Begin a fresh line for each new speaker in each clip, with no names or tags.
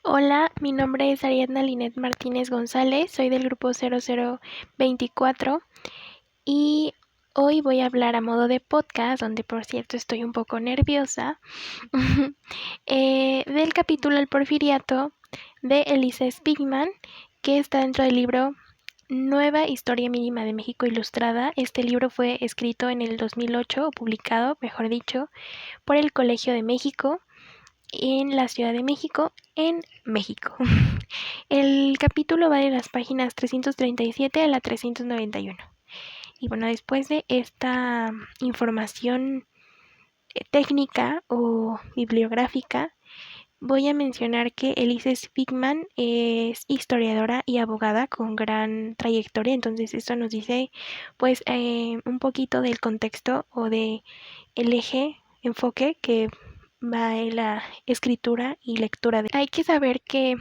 Hola, mi nombre es Ariadna Linet Martínez González, soy del grupo 0024 y hoy voy a hablar a modo de podcast, donde por cierto estoy un poco nerviosa, del capítulo El Porfiriato de Elise Spigman, que está dentro del libro Nueva Historia Mínima de México Ilustrada. Este libro fue escrito en el 2008, o publicado, mejor dicho, por el Colegio de México en la Ciudad de México, en México. El capítulo va de las páginas 337 a la 391. Y bueno, después de esta información técnica o bibliográfica, voy a mencionar que Elise Spigman es historiadora y abogada con gran trayectoria, entonces esto nos dice pues un poquito del contexto o de el eje, enfoque que va en la escritura y lectura. Hay que saber que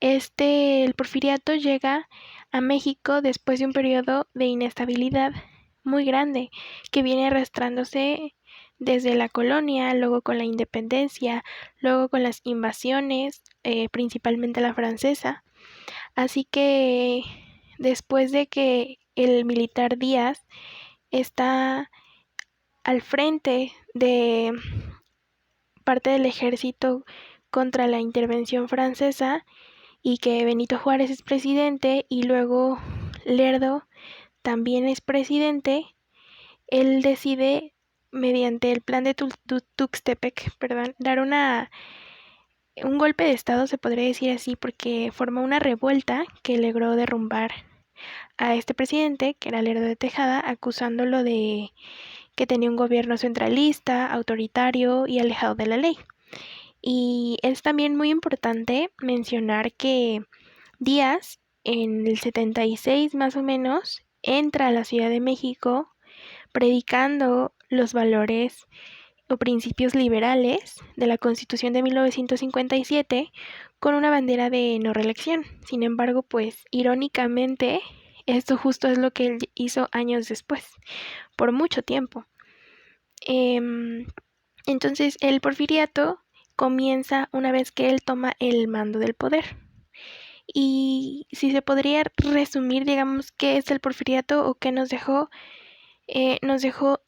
el porfiriato llega a México después de un periodo de inestabilidad muy grande que viene arrastrándose desde la colonia, luego con la independencia, luego con las invasiones, principalmente la francesa. Así que después de que el militar Díaz está al frente de parte del ejército contra la intervención francesa y que Benito Juárez es presidente y luego Lerdo también es presidente, él decide mediante el plan de Tuxtepec, dar un golpe de estado, se podría decir así, porque formó una revuelta que logró derrumbar a este presidente, que era Lerdo de Tejada, acusándolo de que tenía un gobierno centralista, autoritario y alejado de la ley. Y es también muy importante mencionar que Díaz, en el 76 más o menos, entra a la Ciudad de México predicando los valores o principios liberales de la Constitución de 1957 con una bandera de no reelección. Sin embargo, pues irónicamente, esto justo es lo que él hizo años después, por mucho tiempo. Entonces, el porfiriato comienza una vez que él toma el mando del poder. Y si se podría resumir, digamos, qué es el porfiriato o qué nos dejó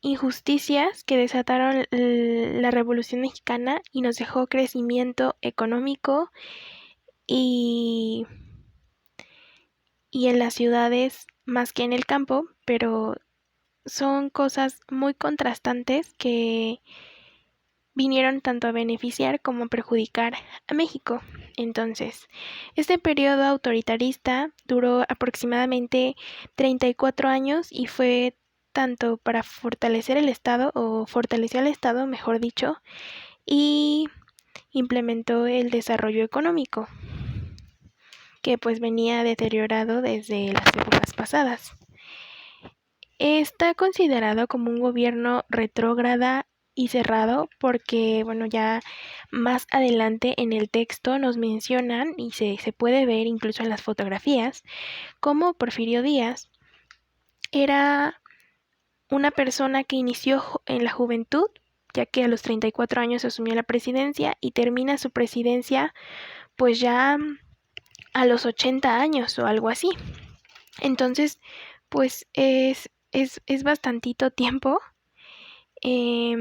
injusticias que desataron la Revolución Mexicana y nos dejó crecimiento económico y, y en las ciudades más que en el campo, pero son cosas muy contrastantes que vinieron tanto a beneficiar como a perjudicar a México. Entonces, este periodo autoritarista duró aproximadamente 34 años y fue tanto para fortalecer el Estado, o fortaleció al Estado, mejor dicho, y implementó el desarrollo económico, que pues venía deteriorado desde las épocas pasadas. Está considerado como un gobierno retrógrada y cerrado porque, bueno, ya más adelante en el texto nos mencionan y se puede ver incluso en las fotografías cómo Porfirio Díaz era una persona que inició en la juventud, ya que a los 34 años asumió la presidencia y termina su presidencia pues ya a los 80 años o algo así. Entonces, pues es bastantito tiempo. Y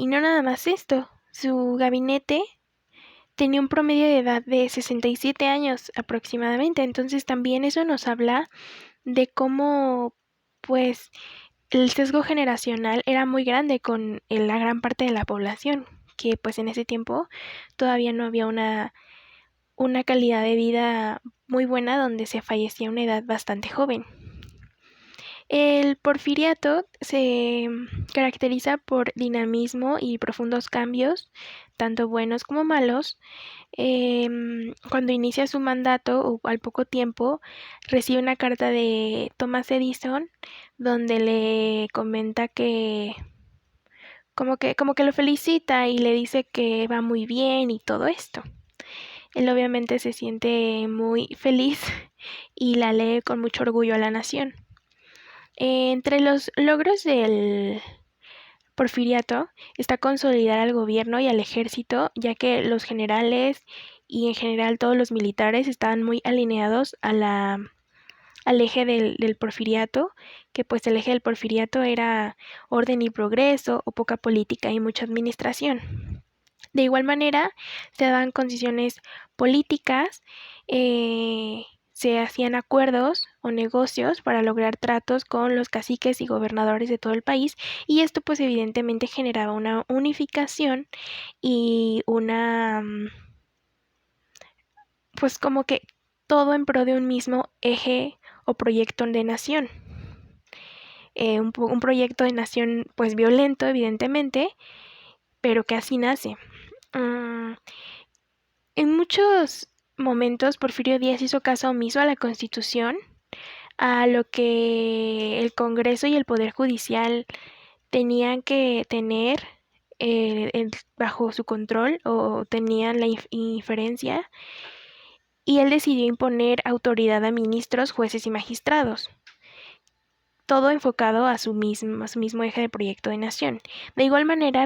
no nada más esto, su gabinete tenía un promedio de edad de 67 años aproximadamente, entonces también eso nos habla de cómo pues el sesgo generacional era muy grande con la gran parte de la población, que pues en ese tiempo todavía no había una calidad de vida muy buena donde se fallecía a una edad bastante joven. El porfiriato se caracteriza por dinamismo y profundos cambios, tanto buenos como malos. Cuando inicia su mandato o al poco tiempo, recibe una carta de Thomas Edison donde le comenta que como que lo felicita y le dice que va muy bien y todo esto. Él obviamente se siente muy feliz y la lee con mucho orgullo a la nación. Entre los logros del Porfiriato está consolidar al gobierno y al ejército, ya que los generales y en general todos los militares estaban muy alineados al eje del porfiriato, que pues el eje del porfiriato era orden y progreso o poca política y mucha administración. De igual manera, se daban condiciones políticas, se hacían acuerdos o negocios para lograr tratos con los caciques y gobernadores de todo el país, y esto pues evidentemente generaba una unificación y pues como que todo en pro de un mismo eje o proyecto de nación. Un proyecto de nación pues violento evidentemente, pero que así nace. En muchos momentos Porfirio Díaz hizo caso omiso a la Constitución, a lo que el Congreso y el Poder Judicial tenían que tener bajo su control o tenían la inferencia, y él decidió imponer autoridad a ministros, jueces y magistrados, todo enfocado a su mismo eje de proyecto de nación. De igual manera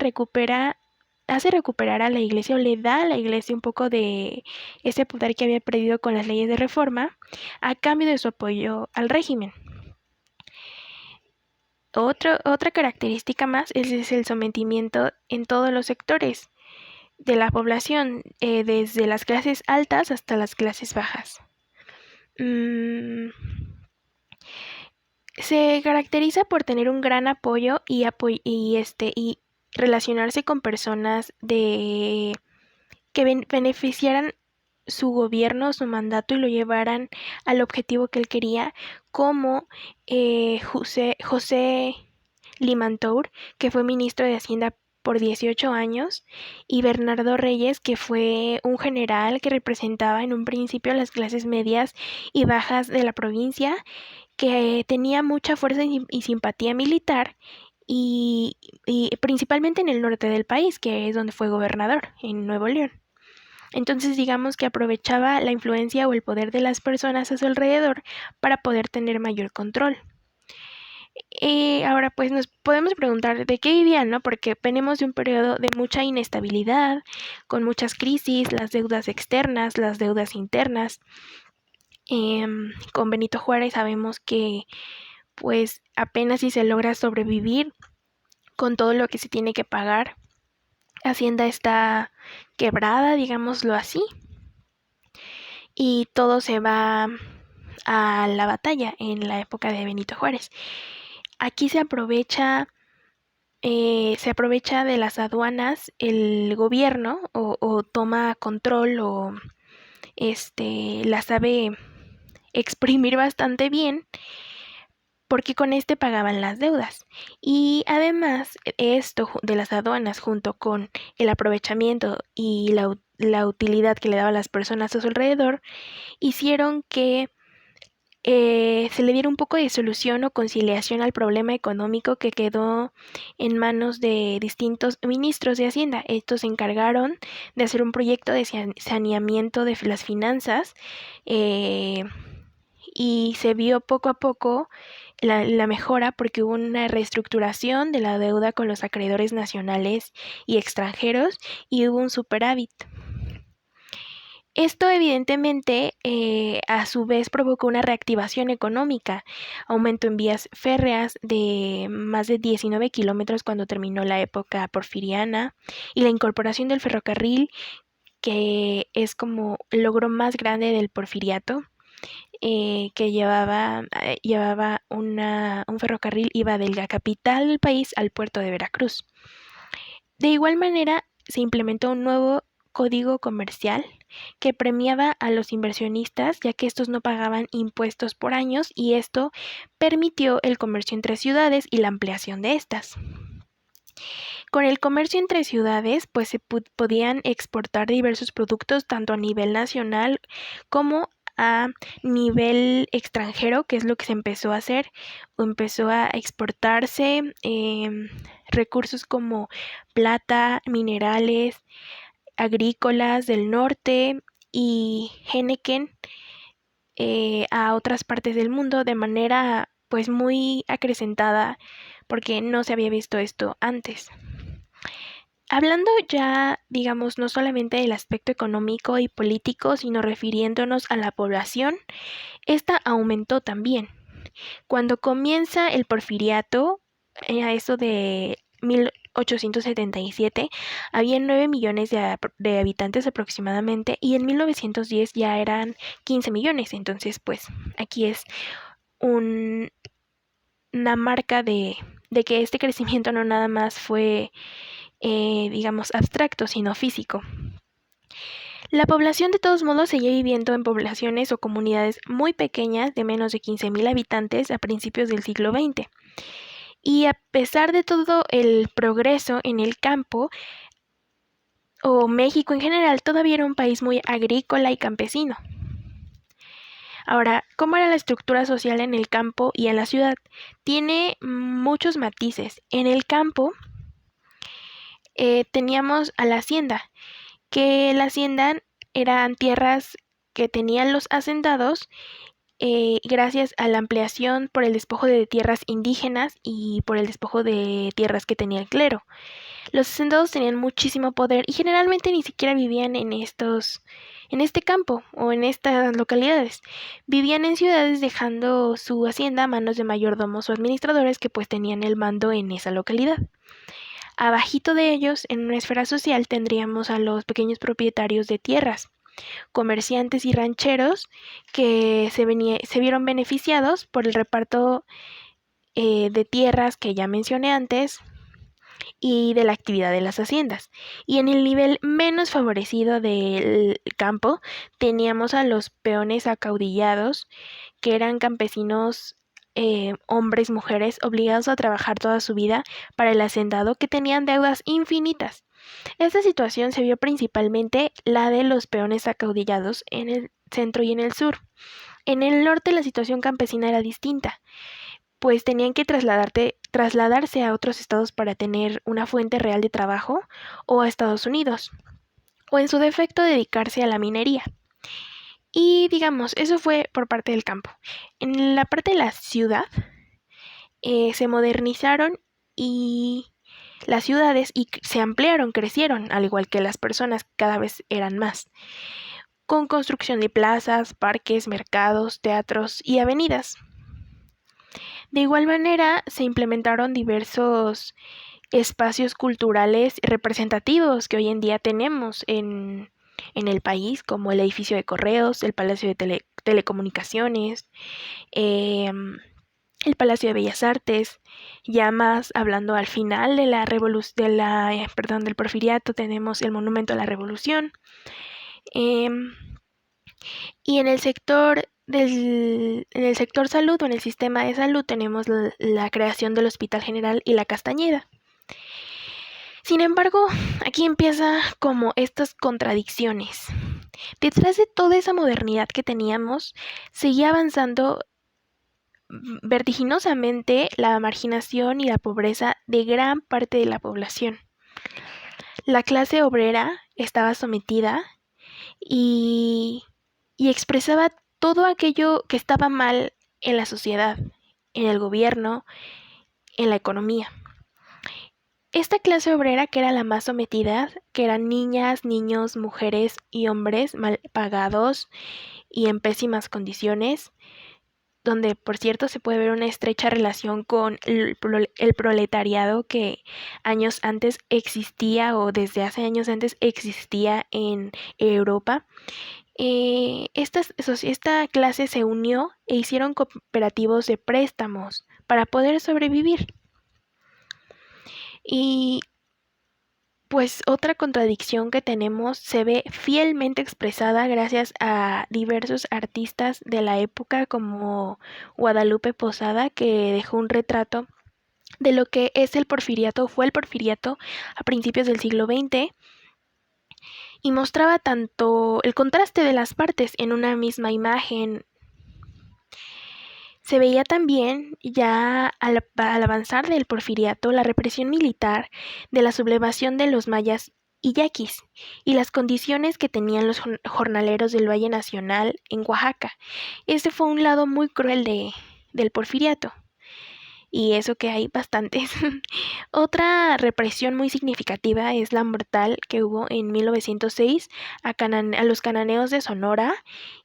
hace recuperar a la iglesia o le da a la iglesia un poco de ese poder que había perdido con las leyes de reforma a cambio de su apoyo al régimen. Otra característica más es el sometimiento en todos los sectores de la población, desde las clases altas hasta las clases bajas. Se caracteriza por tener un gran apoyo y relacionarse con personas que beneficiaran su gobierno, su mandato y lo llevaran al objetivo que él quería, como José Limantour, que fue ministro de Hacienda por 18 años, y Bernardo Reyes, que fue un general que representaba en un principio las clases medias y bajas de la provincia, que tenía mucha fuerza y simpatía militar, y principalmente en el norte del país, que es donde fue gobernador, en Nuevo León. Entonces digamos que aprovechaba la influencia o el poder de las personas a su alrededor para poder tener mayor control. Ahora pues nos podemos preguntar de qué vivían, ¿no? Porque venimos de un periodo de mucha inestabilidad, con muchas crisis, las deudas externas, las deudas internas. Con Benito Juárez sabemos que pues apenas si se logra sobrevivir con todo lo que se tiene que pagar. Hacienda está quebrada, digámoslo así, y todo se va a la batalla en la época de Benito Juárez. Aquí se aprovecha de las aduanas el gobierno o toma control o la sabe exprimir bastante bien, porque con este pagaban las deudas. Y además esto de las aduanas, junto con el aprovechamiento y la utilidad que le daba a las personas a su alrededor, hicieron que se le diera un poco de solución o conciliación al problema económico que quedó en manos de distintos ministros de Hacienda. Estos se encargaron de hacer un proyecto de saneamiento de las finanzas, y se vio poco a poco la mejora, porque hubo una reestructuración de la deuda con los acreedores nacionales y extranjeros, y hubo un superávit. Esto evidentemente a su vez provocó una reactivación económica, aumento en vías férreas de más de 19 kilómetros cuando terminó la época porfiriana, y la incorporación del ferrocarril, que es como el logro más grande del porfiriato, que llevaba un ferrocarril, iba de la capital del país al puerto de Veracruz. De igual manera, se implementó un nuevo código comercial que premiaba a los inversionistas, ya que estos no pagaban impuestos por años, y esto permitió el comercio entre ciudades y la ampliación de estas. Con el comercio entre ciudades, pues se podían exportar diversos productos tanto a nivel nacional como a nivel extranjero, que es lo que se empezó a hacer, o empezó a exportarse recursos como plata, minerales, agrícolas del norte y Heineken a otras partes del mundo de manera pues muy acrecentada porque no se había visto esto antes. Hablando ya, digamos, no solamente del aspecto económico y político, sino refiriéndonos a la población, esta aumentó también. Cuando comienza el porfiriato, a eso de 1877, había 9 millones de habitantes aproximadamente, y en 1910 ya eran 15 millones. Entonces, pues aquí es una marca de que este crecimiento no nada más fue, digamos, abstracto, sino físico. La población de todos modos seguía viviendo en poblaciones o comunidades muy pequeñas de menos de 15.000 habitantes a principios del siglo XX. Y a pesar de todo el progreso en el campo, o México en general, todavía era un país muy agrícola y campesino. Ahora, ¿cómo era la estructura social en el campo y en la ciudad? Tiene muchos matices. En el campo teníamos a la hacienda, que la hacienda eran tierras que tenían los hacendados gracias a la ampliación por el despojo de tierras indígenas y por el despojo de tierras que tenía el clero. Los hacendados tenían muchísimo poder y generalmente ni siquiera vivían en este campo o en estas localidades. Vivían en ciudades dejando su hacienda a manos de mayordomos o administradores que pues tenían el mando en esa localidad. Abajito de ellos, en una esfera social, tendríamos a los pequeños propietarios de tierras, comerciantes y rancheros que se vieron beneficiados por el reparto de tierras que ya mencioné antes y de la actividad de las haciendas. Y en el nivel menos favorecido del campo teníamos a los peones acaudillados, que eran campesinos, hombres, mujeres, obligados a trabajar toda su vida para el hacendado, que tenían deudas infinitas. Esta situación se vio principalmente la de los peones acaudillados en el centro y en el sur. En el norte la situación campesina era distinta, pues tenían que trasladarse a otros estados para tener una fuente real de trabajo, o a Estados Unidos, o en su defecto dedicarse a la minería. Y digamos, eso fue por parte del campo. En la parte de la ciudad se modernizaron y las ciudades y se ampliaron, crecieron, al igual que las personas, cada vez eran más, con construcción de plazas, parques, mercados, teatros y avenidas. De igual manera, se implementaron diversos espacios culturales representativos que hoy en día tenemos en el país, como el edificio de correos, el Palacio de Telecomunicaciones, el Palacio de Bellas Artes. Ya más hablando al final de del Porfiriato, tenemos el Monumento a la Revolución. Y en el sector salud o en el sistema de salud tenemos la creación del Hospital General y la Castañeda. Sin embargo, aquí empieza como estas contradicciones. Detrás de toda esa modernidad que teníamos, seguía avanzando vertiginosamente la marginación y la pobreza de gran parte de la población. La clase obrera estaba sometida y expresaba todo aquello que estaba mal en la sociedad, en el gobierno, en la economía. Esta clase obrera, que era la más sometida, que eran niñas, niños, mujeres y hombres mal pagados y en pésimas condiciones, donde por cierto se puede ver una estrecha relación con el proletariado que años antes existía, o desde hace años antes existía en Europa. Esta clase se unió e hicieron cooperativos de préstamos para poder sobrevivir. Y pues otra contradicción que tenemos se ve fielmente expresada gracias a diversos artistas de la época, como Guadalupe Posada, que dejó un retrato de lo que es el porfiriato, fue el porfiriato a principios del siglo XX, y mostraba tanto el contraste de las partes en una misma imagen. Se veía también, ya al avanzar del porfiriato, la represión militar de la sublevación de los mayas y yaquis, y las condiciones que tenían los jornaleros del Valle Nacional en Oaxaca. Este fue un lado muy cruel del porfiriato. y eso que hay bastantes. Otra represión muy significativa es la mortal que hubo en 1906 a los cananeos de Sonora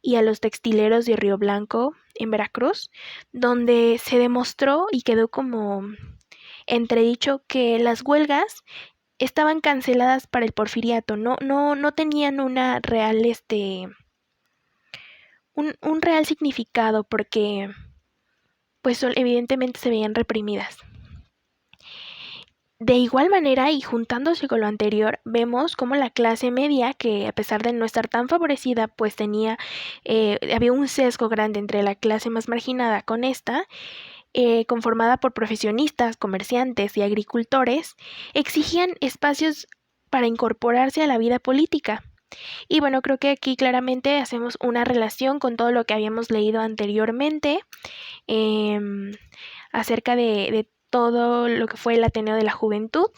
y a los textileros de Río Blanco en Veracruz, donde se demostró y quedó como entredicho que las huelgas estaban canceladas para el porfiriato, no tenían una real, un real significado porque pues evidentemente se veían reprimidas. De igual manera, y juntándose con lo anterior, vemos cómo la clase media, que a pesar de no estar tan favorecida, pues había un sesgo grande entre la clase más marginada con esta, conformada por profesionistas, comerciantes y agricultores, exigían espacios para incorporarse a la vida política. Y bueno, creo que aquí claramente hacemos una relación con todo lo que habíamos leído anteriormente, em, acerca de todo lo que fue el Ateneo de la Juventud,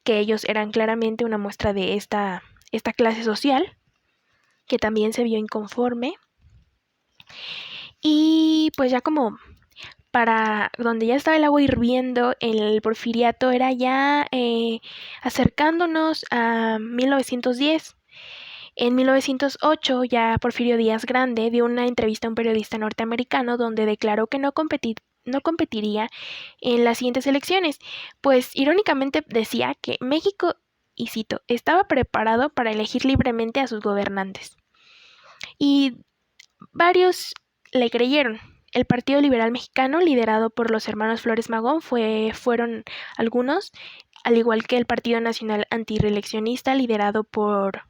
que ellos eran claramente una muestra de esta clase social, que también se vio inconforme. Y pues ya como para donde ya estaba el agua hirviendo, el porfiriato era ya acercándonos a 1910. En 1908, ya Porfirio Díaz Grande dio una entrevista a un periodista norteamericano donde declaró que no competiría en las siguientes elecciones, pues irónicamente decía que México, y cito, estaba preparado para elegir libremente a sus gobernantes. Y varios le creyeron. El Partido Liberal Mexicano, liderado por los hermanos Flores Magón, fueron algunos, al igual que el Partido Nacional Antireeleccionista, liderado por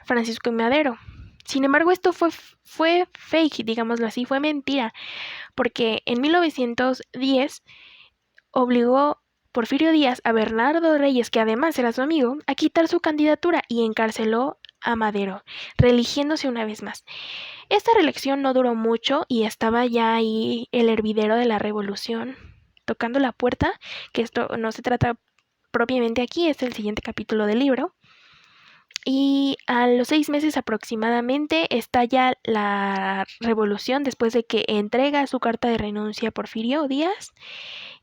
Francisco I. Madero. Sin embargo, esto fue fake, digámoslo así, fue mentira, porque en 1910 obligó Porfirio Díaz a Bernardo Reyes, que además era su amigo, a quitar su candidatura y encarceló a Madero, reeligiéndose una vez más. Esta reelección no duró mucho y estaba ya ahí el hervidero de la revolución tocando la puerta, que esto no se trata propiamente aquí, es el siguiente capítulo del libro. Y a los 6 meses aproximadamente estalla la revolución después de que entrega su carta de renuncia a Porfirio Díaz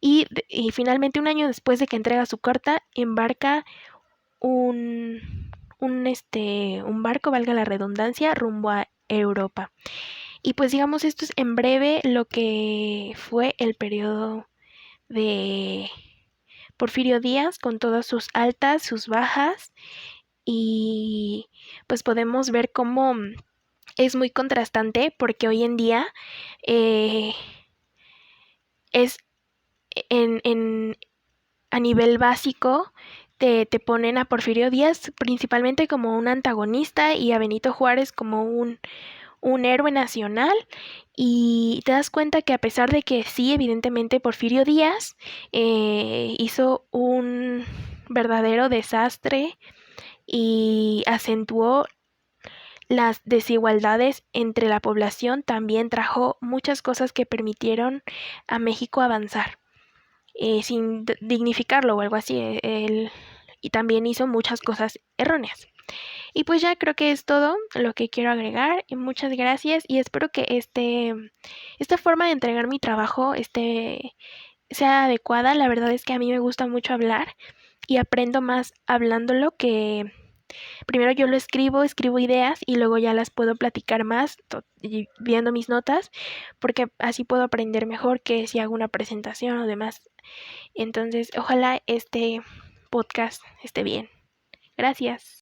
y finalmente un año después de que entrega su carta embarca un barco, valga la redundancia, rumbo a Europa. Y pues digamos esto es en breve lo que fue el periodo de Porfirio Díaz con todas sus altas, sus bajas y pues podemos ver cómo es muy contrastante porque hoy en día eh, es a nivel básico te ponen a Porfirio Díaz principalmente como un antagonista y a Benito Juárez como un héroe nacional y te das cuenta que a pesar de que sí, evidentemente Porfirio Díaz hizo un verdadero desastre y acentuó las desigualdades entre la población, también trajo muchas cosas que permitieron a México avanzar, sin dignificarlo o algo así. Y también hizo muchas cosas erróneas. Y pues ya creo que es todo lo que quiero agregar. Y muchas gracias y espero que esta forma de entregar mi trabajo sea adecuada. La verdad es que a mí me gusta mucho hablar y aprendo más hablándolo que primero yo lo escribo ideas y luego ya las puedo platicar más viendo mis notas, porque así puedo aprender mejor que si hago una presentación o demás. Entonces, ojalá este podcast esté bien. Gracias.